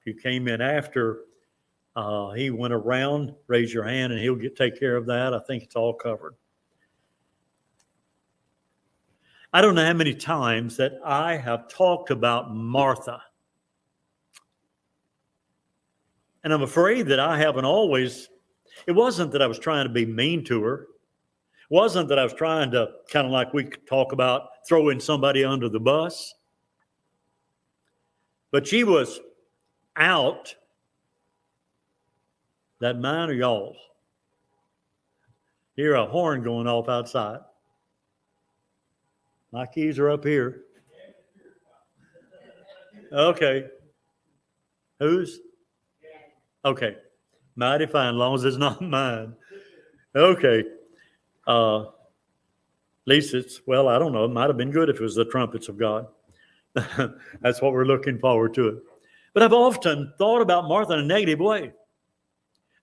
you came in after he went around, raise your hand and he'll take care of that. I think it's all covered. I don't know how many times that I have talked about Martha. And I'm afraid that I haven't always, it wasn't that I was trying to be mean to her. It wasn't that I was trying to, kind of like we talk about, throwing somebody under the bus. But she was out. That mine or y'all's? Hear a horn going off outside. My keys are up here. Okay. Whose? Okay. Mighty fine, as long as it's not mine. Okay. At least it's, well, I don't know. It might have been good if it was the trumpets of God. That's what we're looking forward to. It. But I've often thought about Martha in a negative way.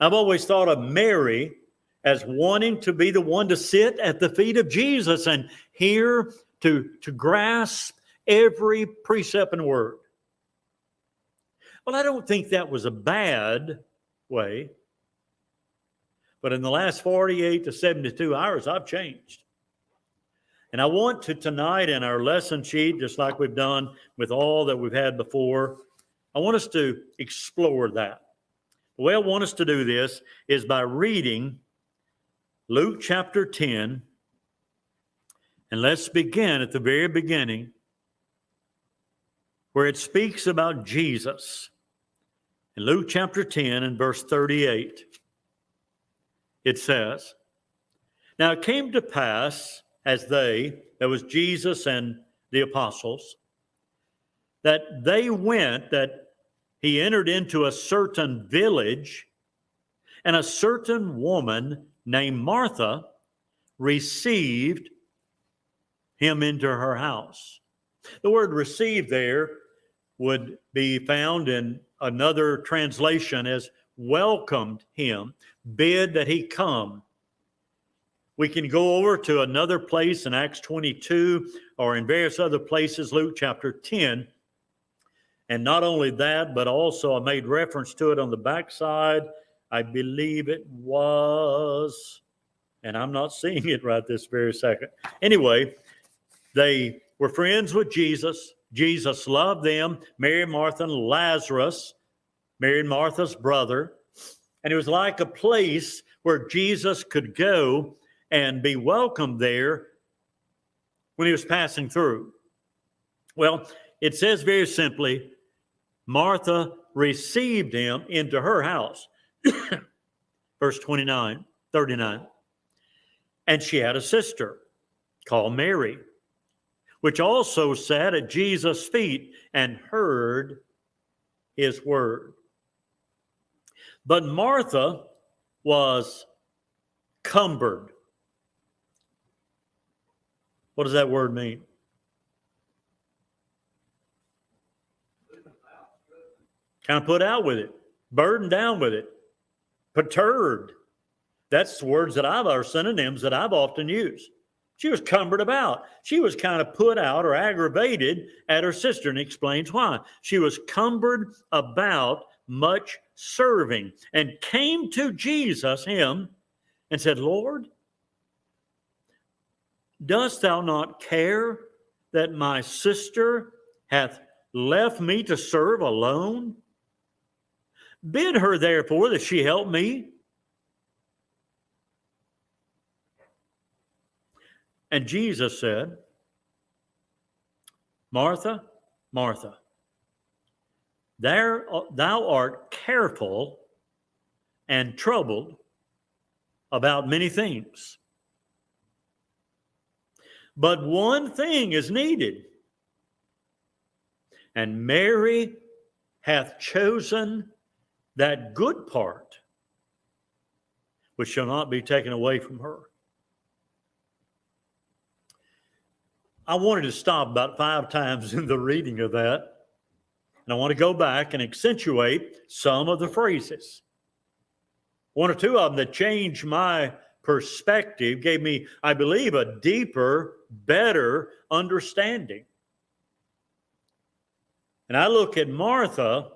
I've always thought of Mary as wanting to be the one to sit at the feet of Jesus and hear, to grasp every precept and word. Well, I don't think that was a bad way. But in the last 48 to 72 hours, I've changed. And I want to tonight in our lesson sheet, just like we've done with all that we've had before, I want us to explore that. The way I want us to do this is by reading Luke chapter 10. And let's begin at the very beginning where it speaks about Jesus. In Luke chapter 10 and verse 38, it says, "Now it came to pass as that was Jesus and the apostles, that they went, that he entered into a certain village, and a certain woman named Martha received him into her house." The word "receive" there would be found in another translation as welcomed him, bid that he come. We can go over to another place in Acts 22 or in various other places, Luke chapter 10. And not only that, but also I made reference to it on the backside. I believe it was, and I'm not seeing it right this very second. Anyway, they were friends with Jesus. Jesus loved them. Mary, Martha, and Lazarus, Mary and Martha's brother. And it was like a place where Jesus could go and be welcomed there when he was passing through. Well, it says very simply, Martha received him into her house. Verse 39. And she had a sister called Mary, which also sat at Jesus' feet and heard his word. But Martha was cumbered. What does that word mean? Kind of put out with it, burdened down with it, perturbed. That's words that are synonyms that I've often used. She was cumbered about. She was kind of put out or aggravated at her sister, and explains why. She was cumbered about much serving, and came to Jesus, him, and said, "Lord, dost thou not care that my sister hath left me to serve alone? Bid her therefore that she help me." And Jesus said, "Martha, Martha, thou art careful and troubled about many things. But one thing is needed, and Mary hath chosen that good part, which shall not be taken away from her." I wanted to stop about 5 times in the reading of that. And I want to go back and accentuate some of the phrases. 1 or 2 of them that changed my perspective, gave me, I believe, a deeper, better understanding. And I look at Martha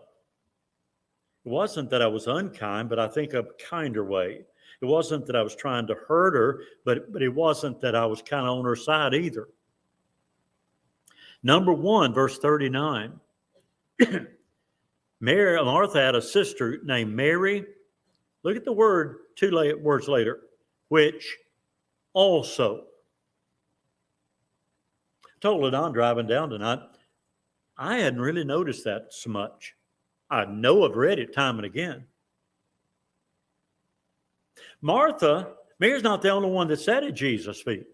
It wasn't that I was unkind, but I think a kinder way. It wasn't that I was trying to hurt her, but it wasn't that I was kind of on her side either. Number 1, verse 39. Martha had a sister named Mary. Look at the word, words later, which also. I told Ladon driving down tonight, I hadn't really noticed that so much. I know I've read it time and again. Mary's not the only one that sat at Jesus' feet.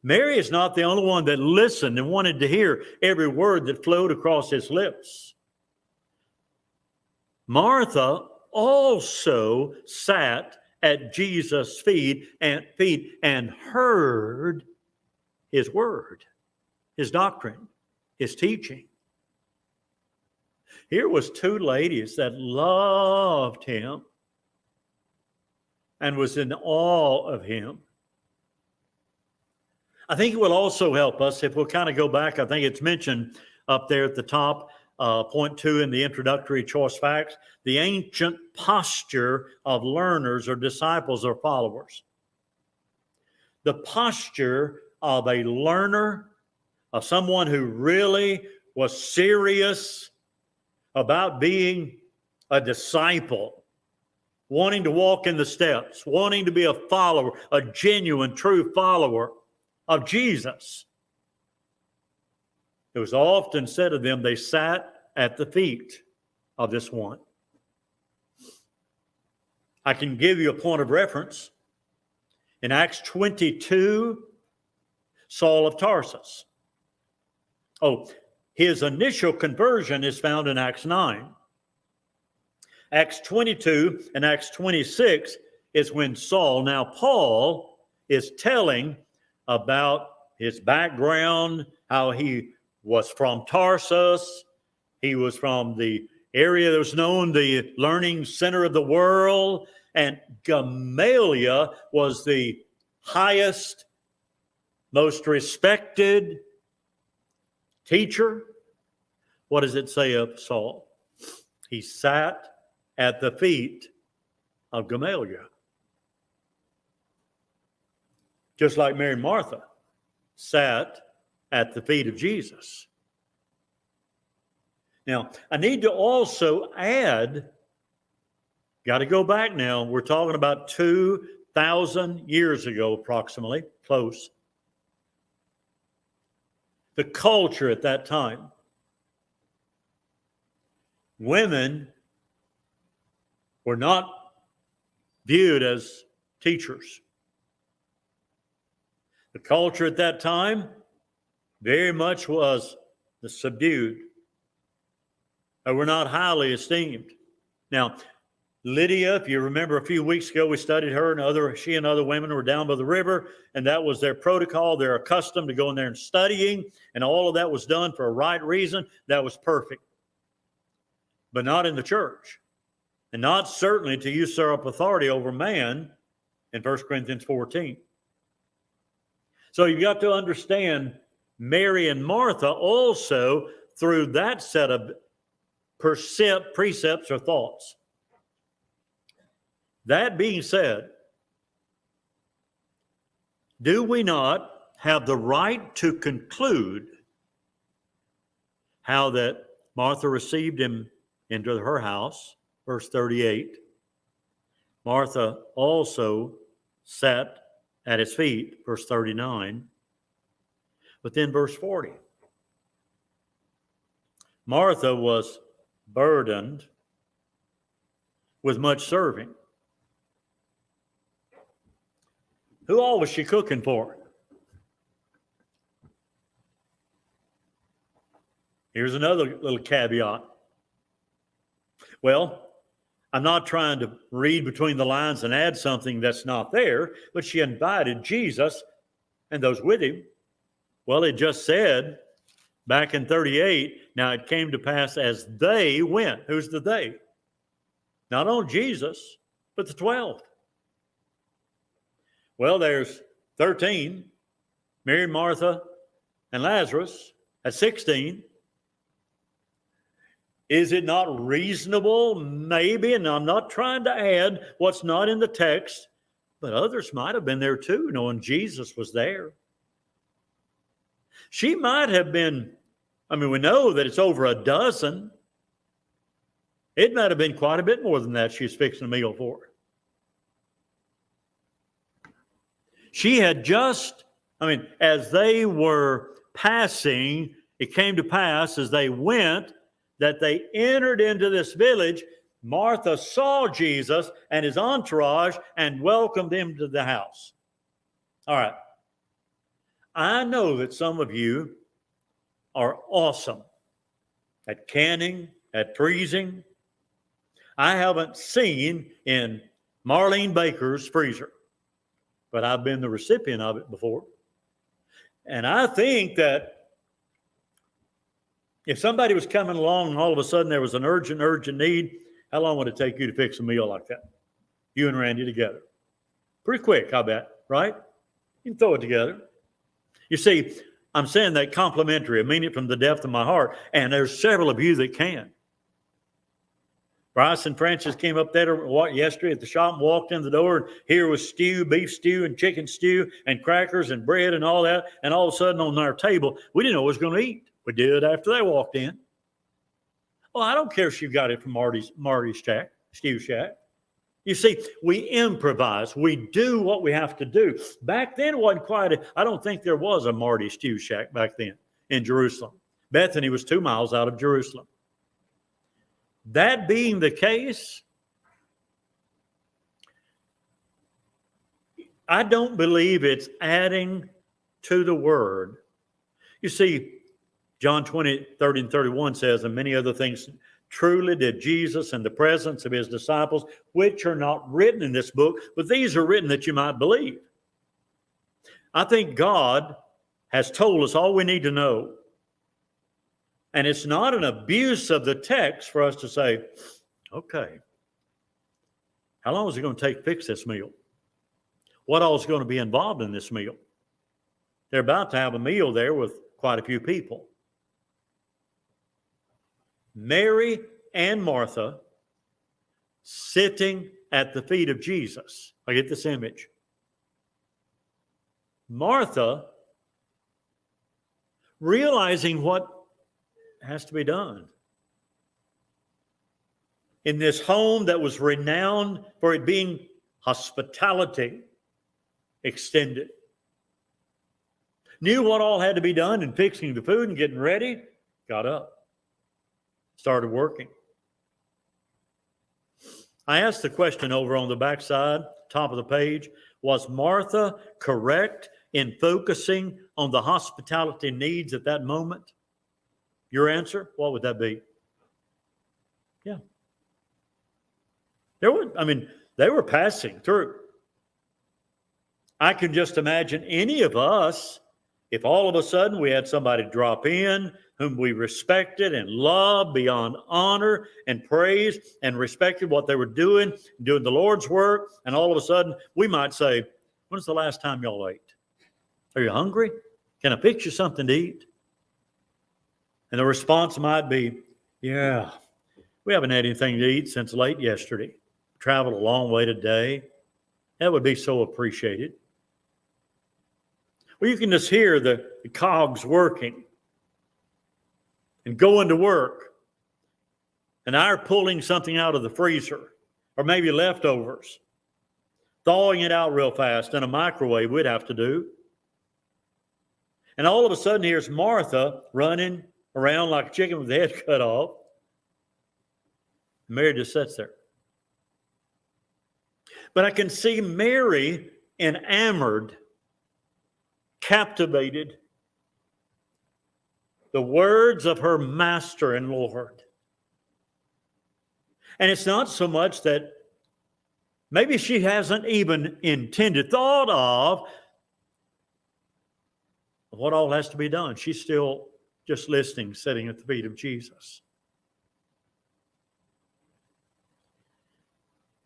Mary is not the only one that listened and wanted to hear every word that flowed across his lips. Martha also sat at Jesus' feet and heard his word, his doctrine, his teaching. Here was 2 ladies that loved him and was in awe of him. I think it will also help us if we'll kind of go back. I think it's mentioned up there at the top, point 2 in the introductory choice facts, the ancient posture of learners or disciples or followers. The posture of a learner, of someone who really was serious about being a disciple, wanting to walk in the steps, wanting to be a follower, a genuine, true follower of Jesus. It was often said of them, they sat at the feet of this one. I can give you a point of reference. In Acts 22, Saul of Tarsus. His initial conversion is found in Acts 9. Acts 22 and Acts 26 is when Paul is telling about his background, how he was from Tarsus. He was from the area that was known the learning center of the world. And Gamaliel was the highest, most respected teacher. What does it say of Saul? He sat at the feet of Gamaliel. Just like Mary and Martha sat at the feet of Jesus. Now, I need to also add, got to go back now, we're talking about 2,000 years ago approximately, close. The culture at that time. Women were not viewed as teachers. The culture at that time very much was the subdued. They were not highly esteemed. Now, Lydia, if you remember a few weeks ago, we studied her and she and other women were down by the river, and that was their protocol. They're accustomed to going there and studying, and all of that was done for a right reason. That was perfect. But not in the church, and not certainly to usurp authority over man in 1 Corinthians 14. So you've got to understand Mary and Martha also through that set of precepts or thoughts. That being said, do we not have the right to conclude how that Martha received him into her house, verse 38. Martha also sat at his feet, verse 39. But then verse 40. Martha was burdened with much serving. Who all was she cooking for? Here's another little caveat. Well, I'm not trying to read between the lines and add something that's not there, but she invited Jesus and those with him. Well, it just said back in 38, now it came to pass as they went. Who's the they? Not only Jesus, but the 12. Well, there's 13, Mary, Martha, and Lazarus. At 16. Is it not reasonable? Maybe, and I'm not trying to add what's not in the text, but others might have been there too, knowing Jesus was there. She might have been, we know that it's over a dozen. It might have been quite a bit more than that she was fixing a meal for. She had just, as they were passing, it came to pass as they went that they entered into this village. Martha saw Jesus and his entourage and welcomed him to the house. All right. I know that some of you are awesome at canning, at freezing. I haven't seen in Marlene Baker's freezer, but I've been the recipient of it before. And I think that if somebody was coming along and all of a sudden there was an urgent need, how long would it take you to fix a meal like that? You and Randy together. Pretty quick, I bet, right? You can throw it together. You see, I'm saying that complimentary. I mean it from the depth of my heart. And there's several of you that can. Bryce and Francis came up there yesterday at the shop and walked in the door, and here was stew, beef stew and chicken stew and crackers and bread and all that. And all of a sudden on our table, we didn't know what was going to eat. We did after they walked in. Well, I don't care if you got it from Marty's Shack, Stew Shack. You see, we improvise. We do what we have to do. Back then, it wasn't quite I don't think there was a Marty's Stew Shack back then in Jerusalem. Bethany was 2 miles out of Jerusalem. That being the case, I don't believe it's adding to the word. You see, John 20, 30 and 31 says, and many other things truly did Jesus in the presence of his disciples, which are not written in this book, but these are written that you might believe. I think God has told us all we need to know. And it's not an abuse of the text for us to say, okay, how long is it going to take to fix this meal? What all is going to be involved in this meal? They're about to have a meal there with quite a few people. Mary and Martha sitting at the feet of Jesus. I get this image. Martha realizing what has to be done. In this home that was renowned for it being hospitality extended. Knew what all had to be done in fixing the food and getting ready. Got up. Started working. I asked the question over on the backside, top of the page, was Martha correct in focusing on the hospitality needs at that moment? Your answer, what would that be? Yeah. They were passing through. I can just imagine any of us, if all of a sudden we had somebody drop in whom we respected and loved beyond honor and praise and respected what they were doing the Lord's work, and all of a sudden we might say, when's the last time y'all ate? Are you hungry? Can I fix you something to eat? And the response might be, yeah, we haven't had anything to eat since late yesterday. Traveled a long way today. That would be so appreciated. Well, you can just hear the cogs working and going to work. And they're pulling something out of the freezer or maybe leftovers, thawing it out real fast in a microwave we'd have to do. And all of a sudden, here's Martha running around like a chicken with the head cut off. Mary just sits there. But I can see Mary enamored, captivated, the words of her Master and Lord. And it's not so much that maybe she hasn't even thought of what all has to be done. She's still just listening, sitting at the feet of Jesus.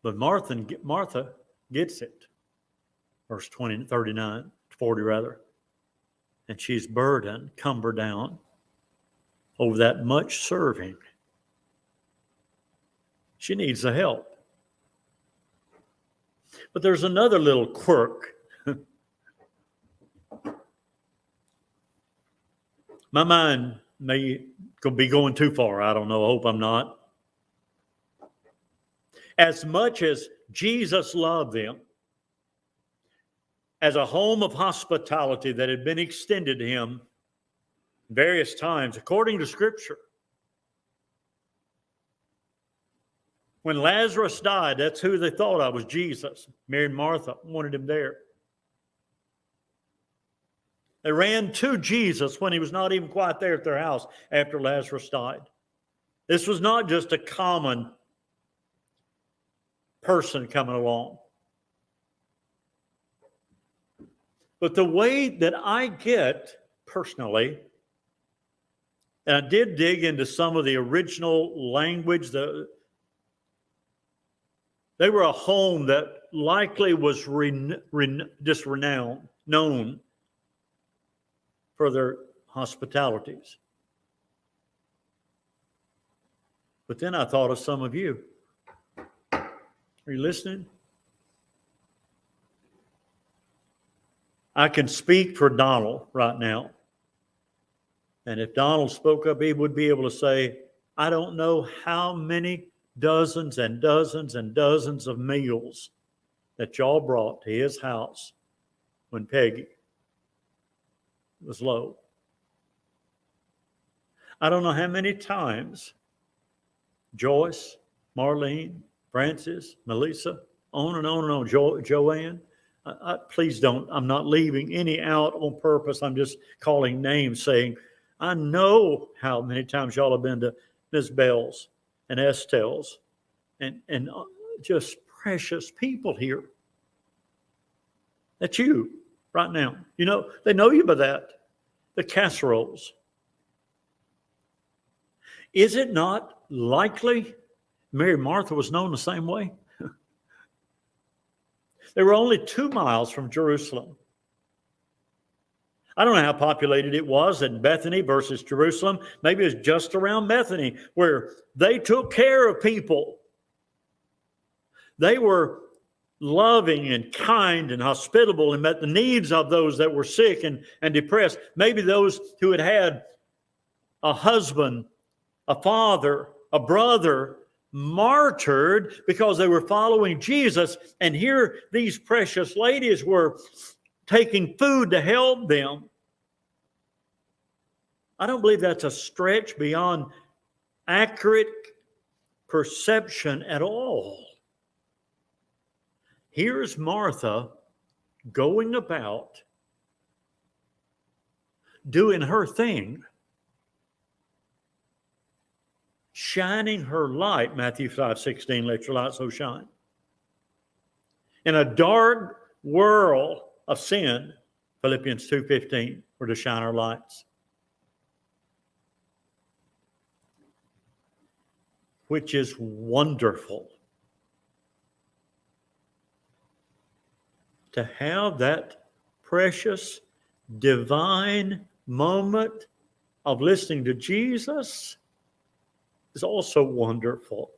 But Martha gets it. Verse 39, 40 rather. And she's burdened, cumbered down over that much serving. She needs the help. But there's another little quirk. My mind may be going too far. I don't know. I hope I'm not. As much as Jesus loved them, as a home of hospitality that had been extended to him various times, according to Scripture, when Lazarus died, that's who they thought of was Jesus. Mary and Martha wanted him there. They ran to Jesus when he was not even quite there at their house after Lazarus died. This was not just a common person coming along. But the way that I get personally, and I did dig into some of the original language, they were a home that likely was just renowned, known for their hospitalities. But then I thought of some of you. Are you listening? I can speak for Donald right now. And if Donald spoke up, he would be able to say, I don't know how many dozens and dozens and dozens of meals that y'all brought to his house when Peggy was low. I don't know how many times Joyce, Marlene, Francis, Melissa, on and on and on, Joanne. Please don't, I'm not leaving any out on purpose. I'm just calling names saying, I know how many times y'all have been to Ms. Bell's and Estelle's and just precious people here. That's you right now. You know, they know you by that. The casseroles. Is it not likely Mary and Martha was known the same way? They were only 2 miles from Jerusalem. I don't know how populated it was in Bethany versus Jerusalem. Maybe it was just around Bethany where they took care of people. They were loving and kind and hospitable and met the needs of those that were sick and depressed. Maybe those who had had a husband, a father, a brother martyred because they were following Jesus. And here these precious ladies were taking food to help them. I don't believe that's a stretch beyond accurate perception at all. Here's Martha going about doing her thing, shining her light, Matthew 5:16, let your light so shine. In a dark world of sin, Philippians 2:15, we're to shine our lights. Which is wonderful. To have that precious, divine moment of listening to Jesus is also wonderful.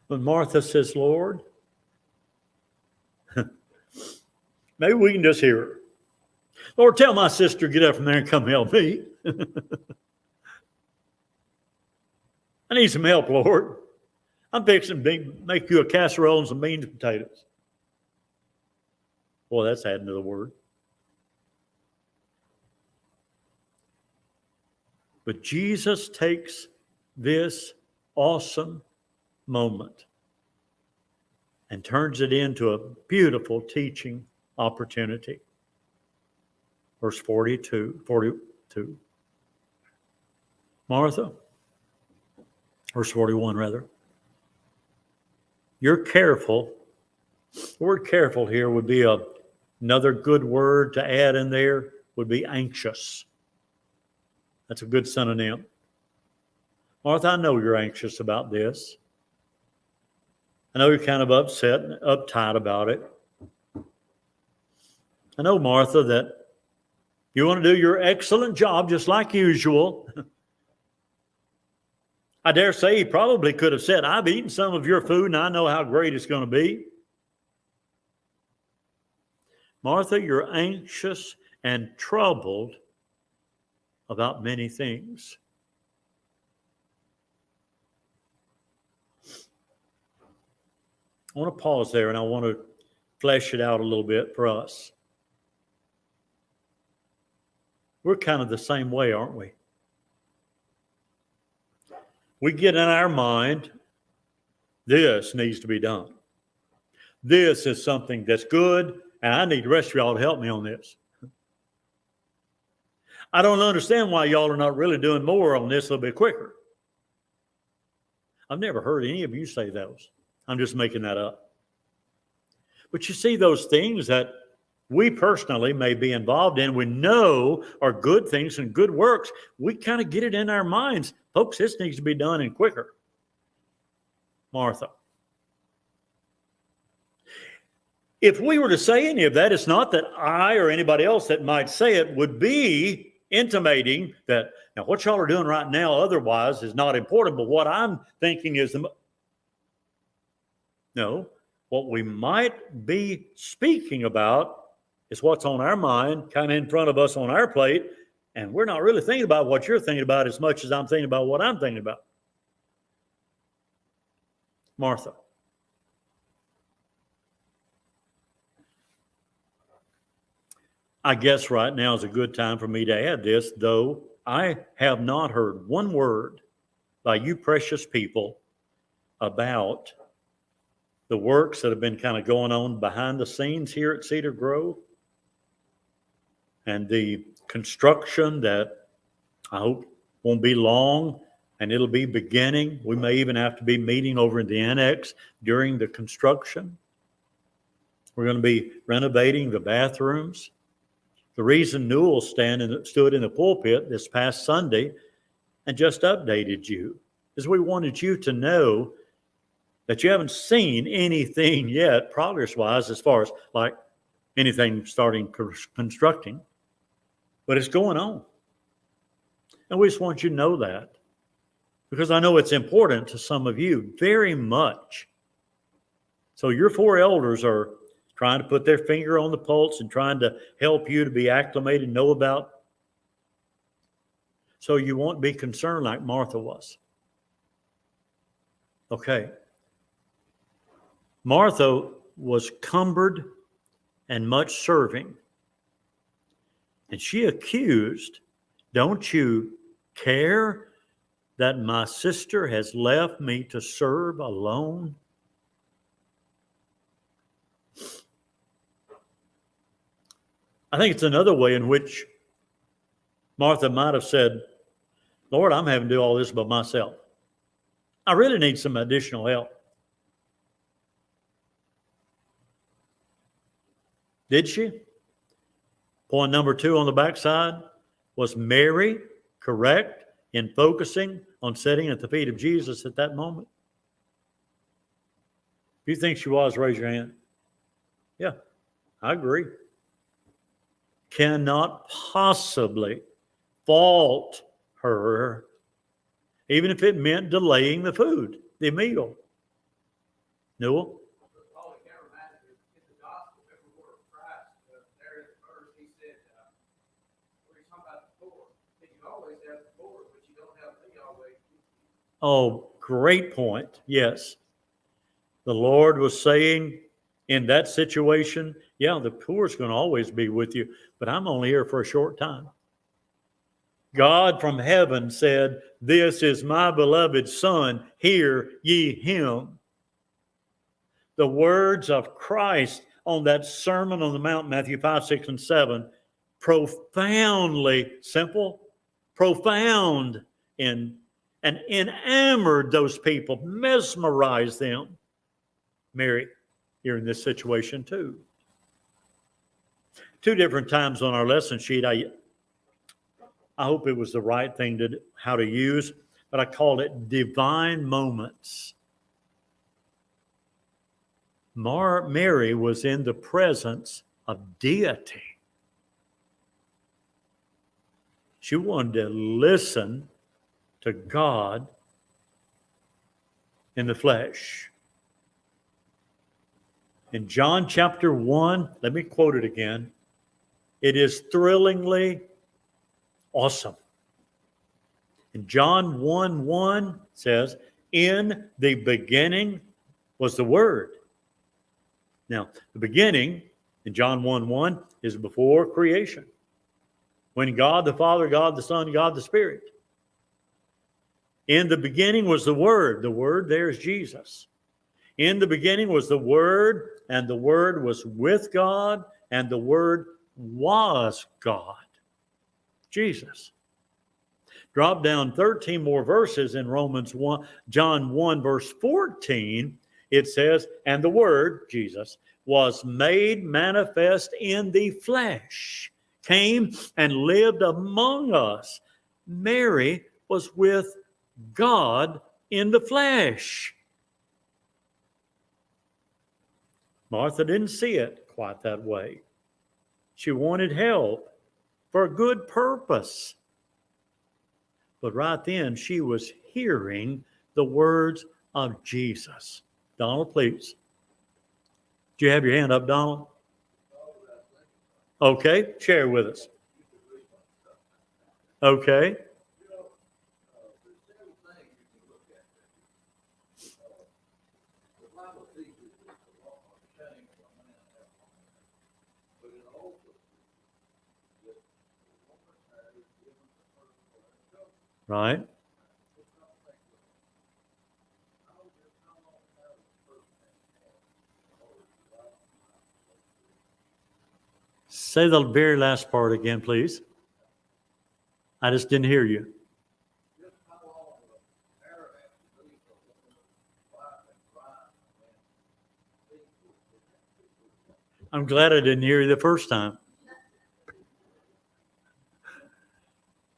When Martha says, Lord, maybe we can just hear her. Lord, tell my sister to get up from there and come help me. I need some help, Lord. I'm fixing to make you a casserole and some beans and potatoes. Boy, that's adding to the word. But Jesus takes this awesome moment and turns it into a beautiful teaching opportunity. Verse 42. Martha, verse 41 rather. You're careful. The word careful here would be another good word to add in there would be anxious. That's a good synonym. Martha, I know you're anxious about this. I know you're kind of upset and uptight about it. I know, Martha, that You want to do your excellent job just like usual. I dare say he probably could have said, I've eaten some of your food and I know how great it's going to be. Martha, you're anxious and troubled about many things. I want to pause there and I want to flesh it out a little bit for us. We're kind of the same way, aren't we? We get in our mind, this needs to be done. This is something that's good, and I need the rest of y'all to help me on this. I don't understand why y'all are not really doing more on this a little bit quicker. I've never heard any of you say those. I'm just making that up. But you see, those things that we personally may be involved in, we know are good things and good works, we kind of get it in our minds. Folks, this needs to be done and quicker. Martha. If we were to say any of that, it's not that I or anybody else that might say it would be intimating that, now what y'all are doing right now otherwise is not important, but what I'm thinking is no, what we might be speaking about is what's on our mind, kind of in front of us on our plate, and we're not really thinking about what you're thinking about as much as I'm thinking about what I'm thinking about. Martha. I guess right now is a good time for me to add this, though I have not heard one word by you precious people about the works that have been kind of going on behind the scenes here at Cedar Grove and the construction that I hope won't be long and it'll be beginning. We may even have to be meeting over in the annex during the construction. We're going to be renovating the bathrooms. The reason Newell stood in the pulpit this past Sunday and just updated you is we wanted you to know that you haven't seen anything yet, progress-wise, as far as like anything starting constructing, but it's going on. And we just want you to know that because I know it's important to some of you very much. So your four elders are trying to put their finger on the pulse and trying to help you to be acclimated, know about, so you won't be concerned like Martha was. Okay. Martha was cumbered and much serving. And she accused, don't you care that my sister has left me to serve alone? I think it's another way in which Martha might have said, Lord, I'm having to do all this by myself. I really need some additional help. Did she? Point number 2 on the backside, was Mary correct in focusing on sitting at the feet of Jesus at that moment? If you think she was, raise your hand. Yeah, I agree. Cannot possibly fault her, even if it meant delaying the food, the meal. Newell? Oh, great point. Yes. The Lord was saying in that situation, yeah, the poor is going to always be with you, but I'm only here for a short time. God from heaven said, this is my beloved Son, hear ye him. The words of Christ on that Sermon on the Mount, Matthew 5, 6, and 7, profoundly simple, profound and enamored those people, mesmerized them. Mary, you're in this situation too. 2 different times on our lesson sheet, I hope it was the right thing how to use, but I called it divine moments. Mary was in the presence of deity. She wanted to listen to God in the flesh. In John chapter 1, let me quote it again. It is thrillingly awesome. In John 1:1 says, in the beginning was the Word. Now, the beginning in John 1:1 is before creation. When God the Father, God the Son, God the Spirit. In the beginning was the Word. The Word there is Jesus. In the beginning was the Word, and the Word was with God, and the Word was God. Jesus. Drop down 13 more verses in John 1, verse 14. It says, and the Word, Jesus, was made manifest in the flesh, came and lived among us. Mary was with God in the flesh. Martha didn't see it quite that way. She wanted help for a good purpose. But right then, she was hearing the words of Jesus. Donald, please. Do you have your hand up, Donald? Okay, share with us. Okay. Right. Say the very last part again, please. I just didn't hear you. I'm glad I didn't hear you the first time.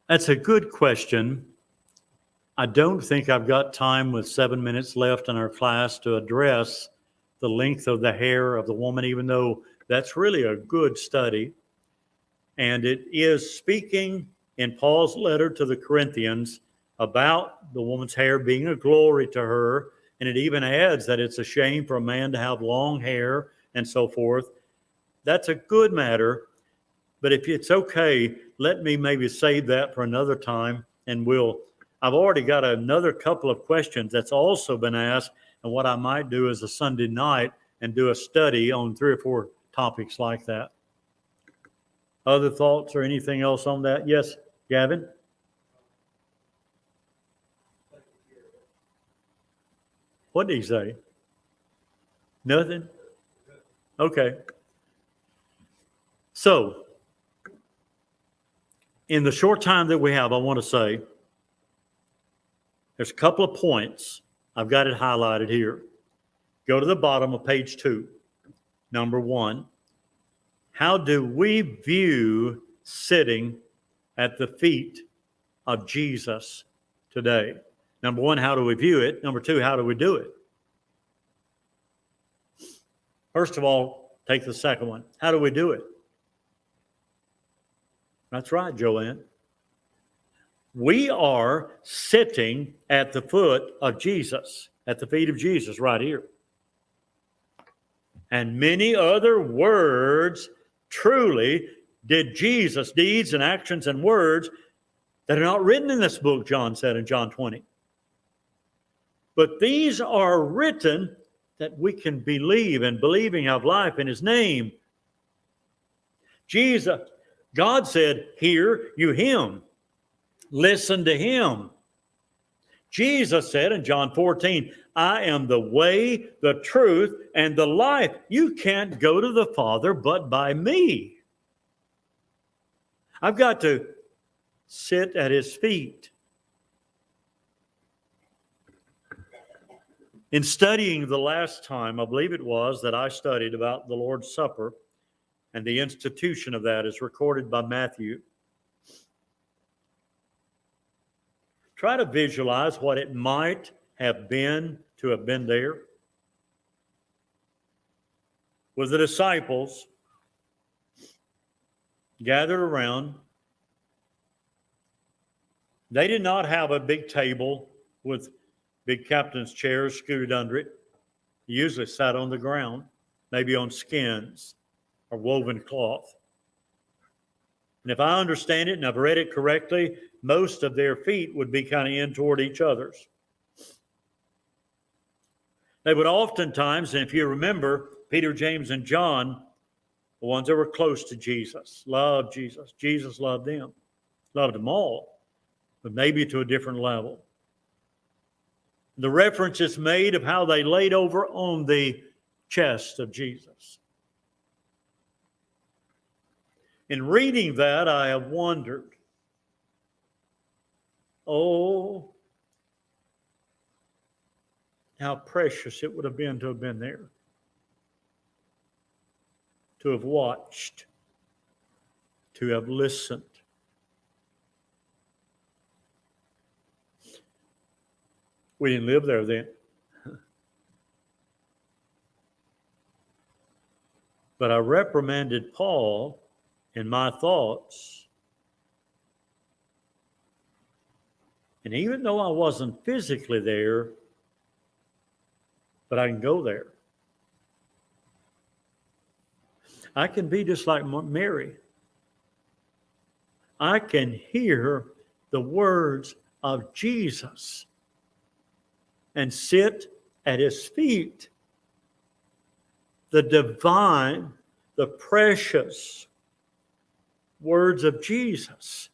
That's a good question. I don't think I've got time with 7 minutes left in our class to address the length of the hair of the woman, even though that's really a good study. And it is speaking in Paul's letter to the Corinthians about the woman's hair being a glory to her. And it even adds that it's a shame for a man to have long hair and so forth. That's a good matter. But if it's okay, let me maybe save that for another time. And I've already got another couple of questions that's also been asked. And what I might do is a Sunday night and do a study on 3 or 4 topics like that. Other thoughts or anything else on that? Yes, Gavin? What did he say? Nothing? Okay. So, in the short time that we have, I want to say there's a couple of points. I've got it highlighted here. Go to the bottom of page 2. Number 1. How do we view sitting at the feet of Jesus today? Number 1, how do we view it? Number 2, how do we do it? First of all, take the second one. How do we do it? That's right, Joanne. We are sitting at the foot of Jesus, at the feet of Jesus right here. And many other words truly did Jesus, deeds and actions and words that are not written in this book, John said in John 20. But these are written that we can believe, and believing have life in his name. Jesus, God said, hear you him. Listen to him. Jesus said in John 14, I am the way, the truth, and the life. You can't go to the Father but by me. I've got to sit at his feet. In studying the last time, I believe it was, that I studied about the Lord's Supper, and the institution of that is recorded by Matthew. Try to visualize what it might have been to have been there. With the disciples gathered around, They did not have a big table with big captain's chairs scooted under it. They usually sat on the ground, maybe on skins or woven cloth. And if I understand it and I've read it correctly, most of their feet would be kind of in toward each other's. They would oftentimes, and if you remember, Peter, James, and John, the ones that were close to Jesus, loved Jesus. Jesus loved them, loved them all, but maybe to a different level. The reference is made of how they laid over on the chest of Jesus. In reading that, I have wondered, oh, how precious it would have been there, to have watched, to have listened. We didn't live there then. But I reprimanded Paul in my thoughts. And even though I wasn't physically there, but I can go there. I can be just like Mary. I can hear the words of Jesus and sit at his feet. The divine, the precious words of Jesus.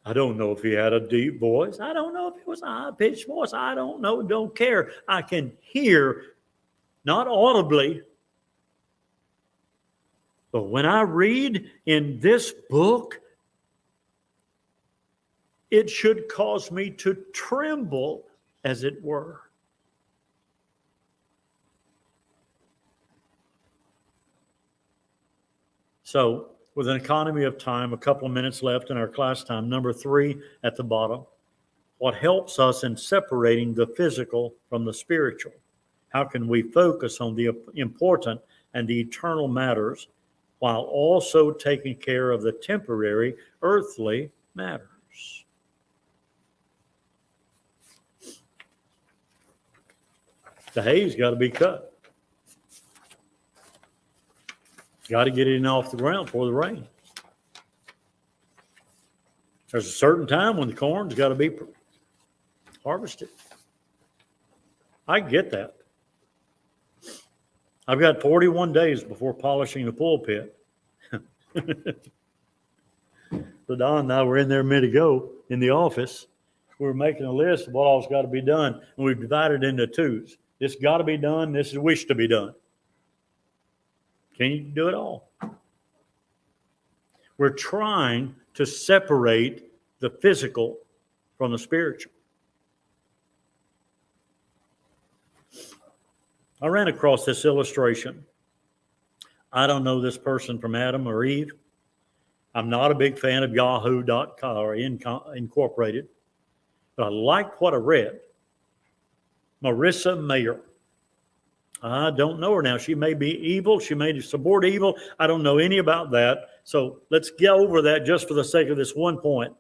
I don't know if he had a deep voice. I don't know if it was a high-pitched voice. I don't know. Don't care. I can hear, not audibly, but when I read in this book, it should cause me to tremble, as it were. So, with an economy of time, a couple of minutes left in our class time, number 3 at the bottom. What helps us in separating the physical from the spiritual? How can we focus on the important and the eternal matters while also taking care of the temporary, earthly matters? The hay's got to be cut. Got to get it off the ground before the rain. There's a certain time when the corn's got to be harvested. I get that. I've got 41 days before polishing the pulpit. So Don and I were in there a minute ago in the office. We were making a list of what all's got to be done, and we've divided into twos. This got to be done. This is wish to be done. Can you do it all? We're trying to separate the physical from the spiritual. I ran across this illustration. I don't know this person from Adam or Eve. I'm not a big fan of Yahoo.com or Incorporated, but I liked what I read. Marissa Mayer. I don't know her now. She may be evil. She may support evil. I don't know any about that. So let's get over that just for the sake of this one point.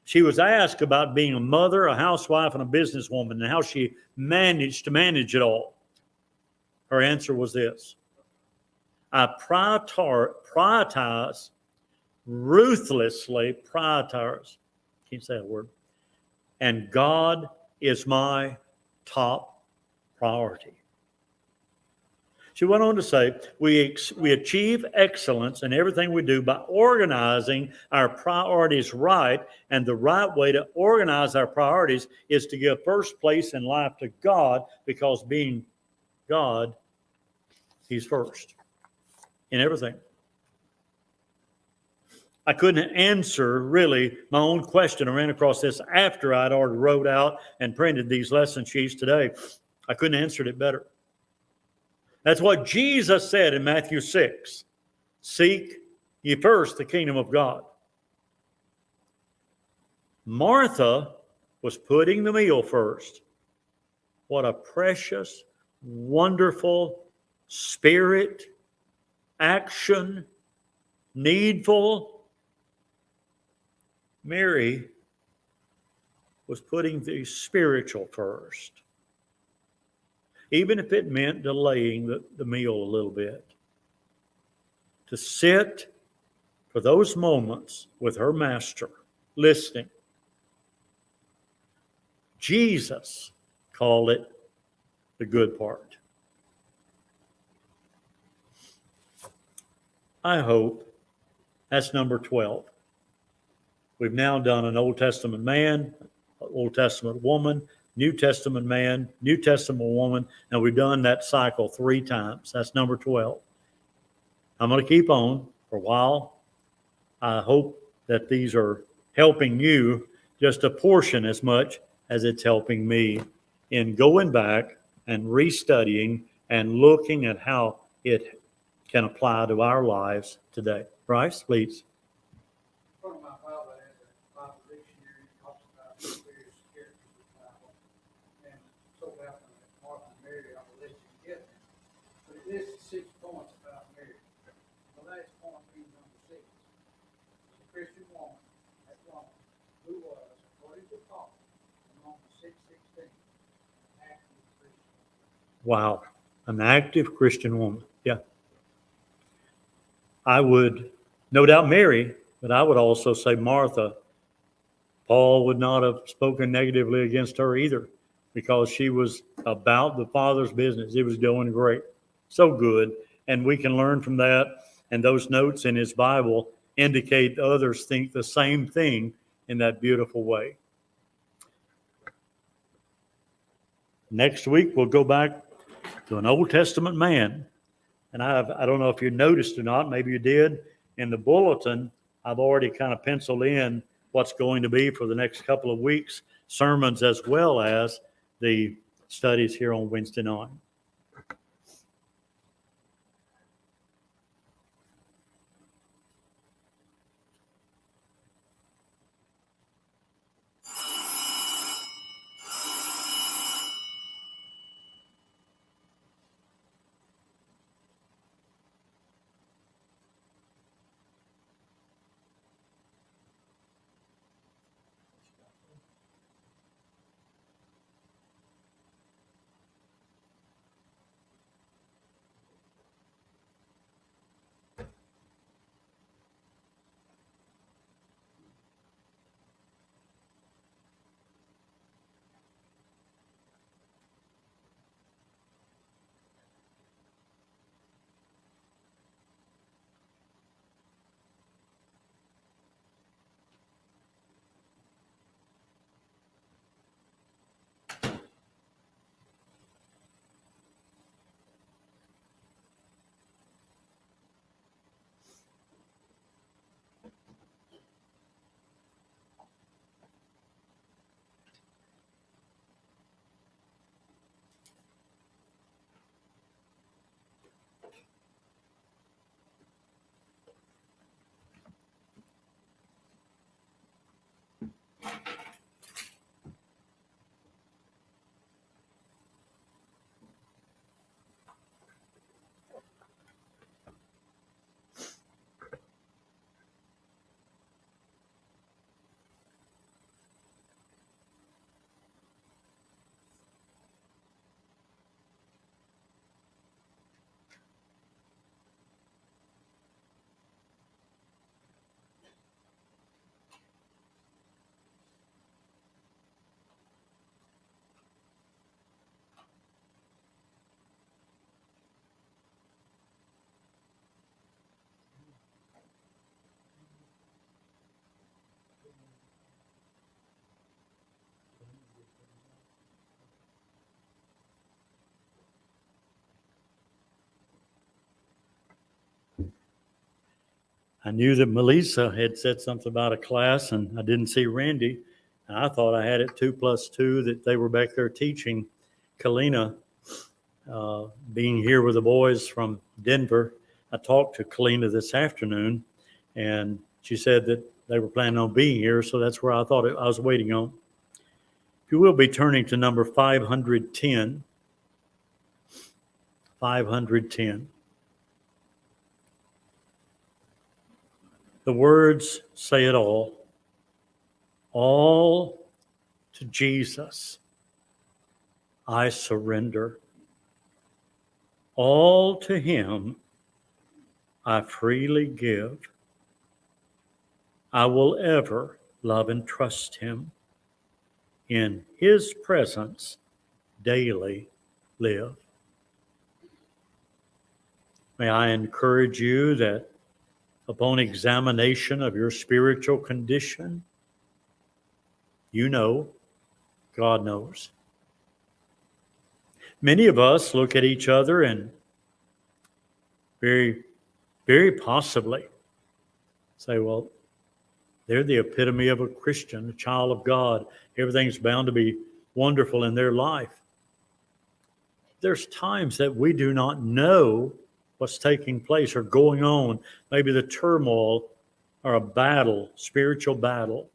She was asked about being a mother, a housewife, and a businesswoman, and how she managed to manage it all. Her answer was this: I prioritize, ruthlessly prioritize, can't say that word, and God is my top priority. She went on to say, we achieve excellence in everything we do by organizing our priorities right, and the right way to organize our priorities is to give first place in life to God, because being God, He's first in everything. I couldn't answer really my own question. I ran across this after I'd already wrote out and printed these lesson sheets today. I couldn't answer it better. That's what Jesus said in Matthew 6. Seek ye first the kingdom of God. Martha was putting the meal first. What a precious, wonderful, spirit, action, needful Mary was putting the spiritual first, even if it meant delaying the meal a little bit. To sit for those moments with her master, listening. Jesus called it the good part. I hope that's number 12. We've now done an Old Testament man, an Old Testament woman, New Testament man, New Testament woman, and we've done that cycle 3 times. That's number 12. I'm going to keep on for a while. I hope that these are helping you just a portion as much as it's helping me in going back and restudying and looking at how it can apply to our lives today. Bryce, please. One of my Bible has a Bible dictionary that talks about various characters of the Bible. And so happened that Martha and Mary are listed together. But it lists 6 points about Mary. The last point being number 6. The Christian woman at Rome, who was, according to Paul, among the 616, an active Christian. Wow, an active Christian woman. Yeah. I would, no doubt Mary, but I would also say Martha. Paul would not have spoken negatively against her either, because she was about the Father's business. It was going great. So good. And we can learn from that. And those notes in his Bible indicate others think the same thing in that beautiful way. Next week, we'll go back to an Old Testament man. And I don't know if you noticed or not, maybe you did. In the bulletin, I've already kind of penciled in what's going to be for the next couple of weeks, sermons as well as the studies here on Wednesday night. I knew that Melissa had said something about a class, and I didn't see Randy. And I thought I had it 2 + 2 that they were back there teaching. Kalina, being here with the boys from Denver, I talked to Kalina this afternoon, and she said that they were planning on being here, so that's where I thought I was waiting on. If you will be turning to number 510. 510. The words say it all. All to Jesus I surrender. All to Him I freely give. I will ever love and trust Him. In His presence daily live. May I encourage you that upon examination of your spiritual condition, you know, God knows. Many of us look at each other and very, very possibly say, well, they're the epitome of a Christian, a child of God. Everything's bound to be wonderful in their life. There's times that we do not know what's taking place or going on, maybe the turmoil or a battle, spiritual battle.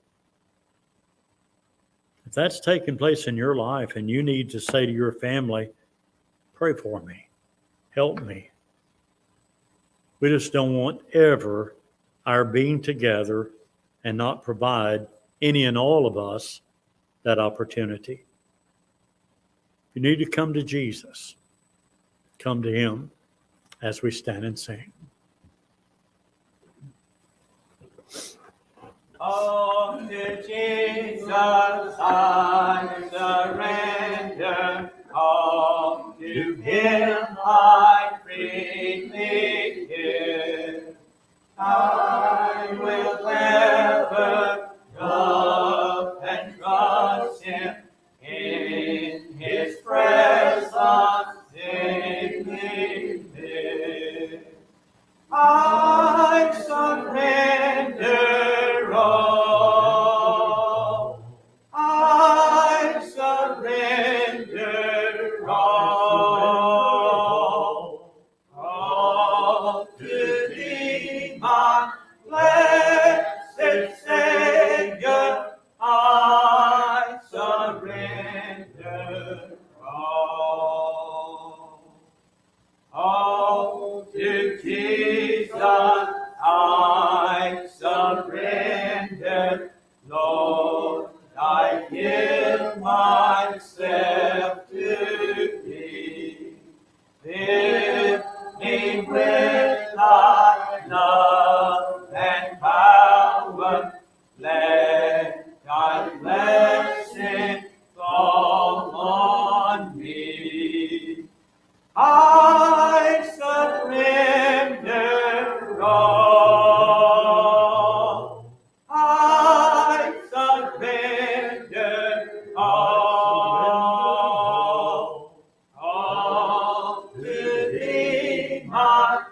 If that's taking place in your life and you need to say to your family, pray for me, help me. We just don't want ever our being together and not provide any and all of us that opportunity. If you need to come to Jesus, come to Him as we stand and sing. Oh, to Jesus I surrender, all to Him I freely give. I will ever love and trust Him, in His presence daily live. I surrender all. I surrender all. All to Thee, my blessed Savior, I surrender all. All to Jesus I surrender, Lord, I give myself to Thee. Fill me with Thy love and power, let Thy blessing fall on me. I surrender all. I surrender all. All to Thee, my